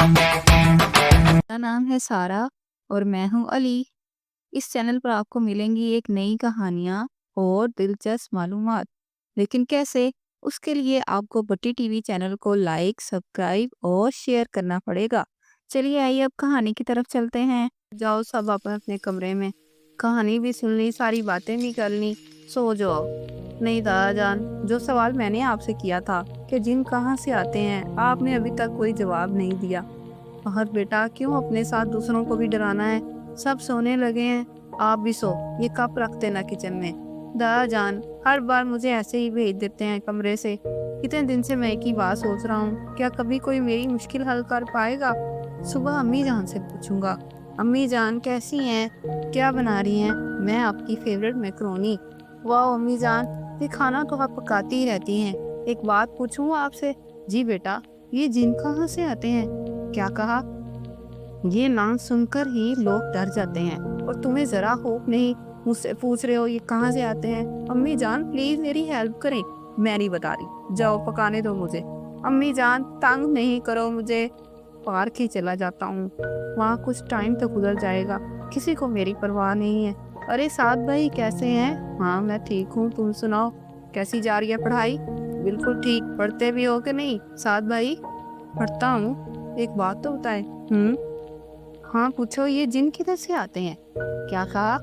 मेरा नाम है सारा और मैं हूँ अली। इस चैनल पर आपको मिलेंगी एक नई कहानियाँ और दिलचस्प मालूमात। लेकिन कैसे? उसके लिए आपको बट्टी टीवी चैनल को लाइक, सब्सक्राइब और शेयर करना पड़ेगा। चलिए आइए अब कहानी की तरफ चलते हैं। जाओ सब अपने अपने कमरे में। कहानी भी सुन ली, सारी बातें भी कर ली, सो जाओ। नहीं दादा जान, जो सवाल मैंने आपसे किया था कि जिन कहाँ से आते हैं, आपने अभी तक कोई जवाब नहीं दिया। और बेटा क्यों अपने साथ दूसरों को भी डराना है? सब सोने लगे हैं, आप भी सो। ये कप रख देना किचन में। दादा जान हर बार मुझे ऐसे ही भेज देते हैं कमरे से। कितने दिन से मैं एक ही बात सोच रहा हूँ, क्या कभी कोई मेरी मुश्किल हल कर पाएगा? सुबह अम्मी जान से पूछूंगा। अम्मी जान कैसी हैं? क्या बना रही हैं? मैं आपकी फेवरेट मैक्रोनी। वाह अम्मी जान, ये खाना तो आप पकाती ही रहती हैं। एक बात पूछूं आपसे? जी बेटा, ये जिन कहाँ से आते हैं? क्या कहा? ये नाम सुनकर ही लोग डर जाते हैं और तुम्हें जरा खौफ नहीं, मुझसे पूछ रहे हो ये कहाँ से आते हैं। अम्मी जान प्लीज मेरी हेल्प करें, मैं नहीं बता रही, जाओ पकाने दो मुझे। अम्मी जान तंग नहीं करो मुझे, पार्क ही चला जाता हूँ, वहाँ कुछ टाइम तो गुजर जाएगा, किसी को मेरी परवाह नहीं है। अरे साथ भाई कैसे हैं? हाँ मैं ठीक हूँ, तुम सुनाओ कैसी जा रही है पढ़ाई? बिल्कुल ठीक। पढ़ते भी हो कि नहीं साथ भाई? पढ़ता हूँ। एक बात तो बताए। हाँ पूछो, ये जिन किधर से आते हैं? क्या कहा?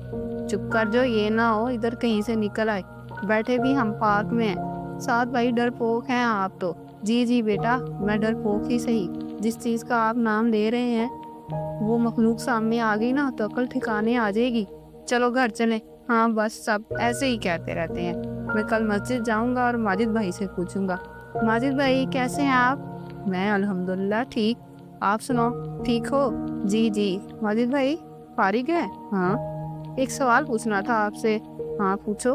चुप कर जो, ये ना हो इधर कहीं से निकल आए। बैठे भी हम पार्क में हैं। साथ भाई डरपोक हैं आप तो। जी जी बेटा, मैं डरपोक ही सही। जिस चीज का आप नाम ले रहे हैं वो मखलूक सामने आ गई ना तो अकल ठिकाने आ जाएगी। चलो घर चले। हाँ बस सब ऐसे ही कहते रहते हैं। मैं कल मस्जिद जाऊंगा और माजिद भाई से पूछूंगा। माजिद भाई कैसे हैं आप? मैं अल्हम्दुलिल्लाह ठीक, आप सुनाओ ठीक हो? जी जी। माजिद भाई फारिग है? हाँ एक सवाल पूछना था आपसे। हाँ पूछो।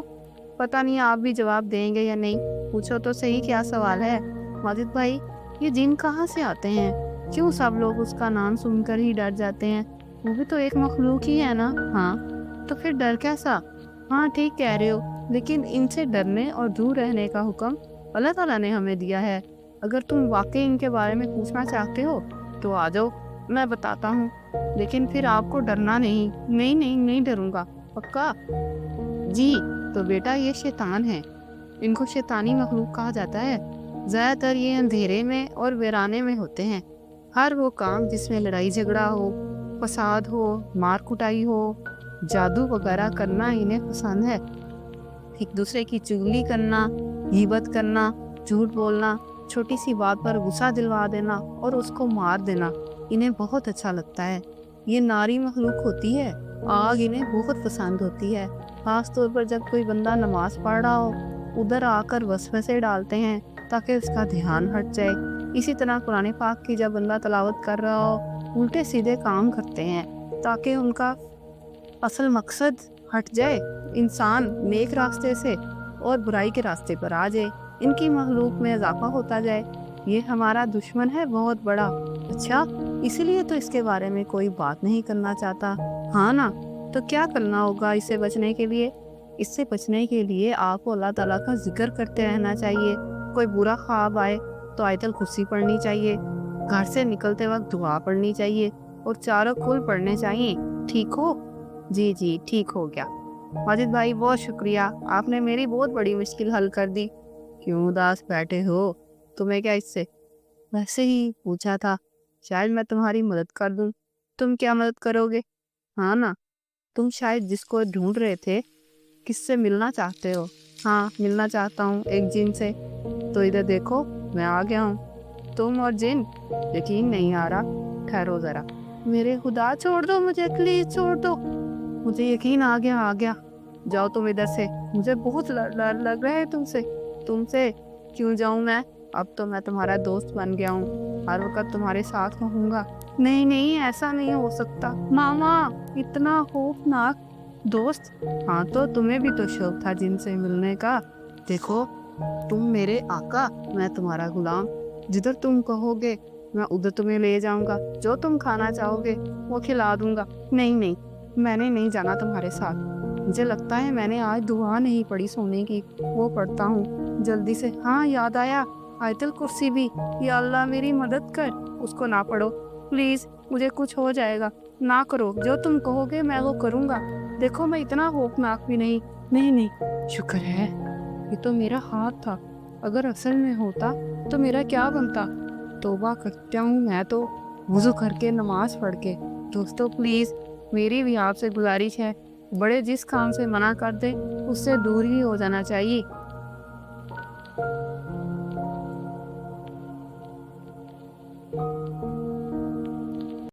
पता नहीं आप भी जवाब देंगे या नहीं, पूछो तो सही क्या सवाल है? माजिद भाई ये जिन कहाँ से आते हैं? क्यों सब लोग उसका नाम सुनकर ही डर जाते हैं? वो भी तो एक मखलूक ही है ना। हाँ तो फिर डर कैसा? हाँ ठीक कह रहे हो, लेकिन इनसे डरने और दूर रहने का हुक्म अल्लाह ताला ने हमें दिया है। अगर तुम वाकई इनके बारे में पूछना चाहते हो तो आ जाओ, मैं बताता हूँ। लेकिन फिर आपको डरना नहीं। नहीं नहीं नहीं डरूंगा, पक्का? जी। तो बेटा ये शैतान है, इनको शैतानी मखलूक कहा जाता है। ज्यादातर ये अंधेरे में और वीराने में होते हैं। हर वो काम जिसमें लड़ाई झगड़ा हो, फसाद हो, मार कुटाई हो, जादू वगैरह करना इन्हें पसंद है। एक दूसरे की चुगली करना, गीबत करना, झूठ बोलना, छोटी सी बात पर गुस्सा दिलवा देना और उसको मार देना इन्हें बहुत अच्छा लगता है। ये नारी मखलूक होती है, आग इन्हें बहुत पसंद होती है। खास तौर पर जब कोई बंदा नमाज पढ़ रहा हो, उधर आकर वसवसे डालते हैं ताकि उसका ध्यान हट जाए। इसी तरह कुरान पाक की जब बंदा तलावत कर रहा हो, उल्टे सीधे काम करते हैं ताकि उनका असल मकसद हट जाए, इंसान नेक रास्ते से और बुराई के रास्ते पर आ जाए, इनकी मखलूक में इजाफा होता जाए। ये हमारा दुश्मन है बहुत बड़ा। अच्छा, इसीलिए तो इसके बारे में कोई बात नहीं करना चाहता, हाँ ना? तो क्या करना होगा इससे बचने के लिए? इससे बचने के लिए आपको अल्लाह ताला का जिक्र करते रहना चाहिए। कोई बुरा ख्वाब आए तो आयतल कुर्सी पढ़नी चाहिए। घर से निकलते वक्त दुआ पढ़नी चाहिए और चारों कुल पढ़ने चाहिए। ठीक हो? जी जी ठीक हो गया। माजिद भाई बहुत शुक्रिया, आपने मेरी बहुत बड़ी मुश्किल हल कर दी। क्यों उदास बैठे हो? तुम्हें क्या इससे? वैसे ही पूछा था, शायद मैं तुम्हारी मदद कर दूं। तुम क्या मदद करोगे? हाँ ना, तुम शायद जिसको ढूंढ रहे थे, किससे मिलना चाहते हो? हाँ मिलना चाहता हूँ एक जिन से। तो इधर देखो मैं आ गया हूँ। तुम और जिन? यकीन नहीं आ रहा, ठहरो जरा। मेरे खुदा छोड़ दो मुझे, प्लीज छोड़ दो। मुझे यकीन आ गया। जाओ तुम इधर से, मुझे बहुत डर लग रहा है तुमसे। तुमसे क्यों जाऊं मैं? अब तो मैं तुम्हारा दोस्त बन गया हूँ, हर वक्त तुम्हारे साथ रहूंगा। नहीं नहीं ऐसा नहीं हो सकता मामा, इतना खौफनाक दोस्त। हाँ तो तुम्हें भी तो शौक था जिनसे मिलने का। देखो तुम मेरे आका, मैं तुम्हारा गुलाम। जिधर तुम कहोगे मैं उधर तुम्हें ले जाऊंगा, जो तुम खाना चाहोगे वो खिला दूंगा। नहीं नहीं, मैंने नहीं जाना तुम्हारे साथ। मुझे लगता है मैंने आज दुआ नहीं पढ़ी सोने की, वो पढ़ता हूँ जल्दी से। हाँ याद आया, آیت الکرسی بھی، یا اللہ میری مدد کر، اس کو نہ پڑھو پلیز، مجھے کچھ ہو جائے گا، نہ کرو، جو تم کہو گے میں وہ کروں گا، دیکھو میں اتنا خوفناک بھی نہیں۔ نہیں نہیں، شکر ہے، یہ تو میرا ہاتھ تھا، اگر اصل میں ہوتا تو میرا کیا بنتا۔ توبہ کرتا ہوں میں تو، وضو کر کے نماز پڑھ کے۔ دوستو پلیز میری بھی آپ سے گزارش ہے، بڑے جس کام سے منع کر دیں اس سے دور ہی ہو جانا چاہیے۔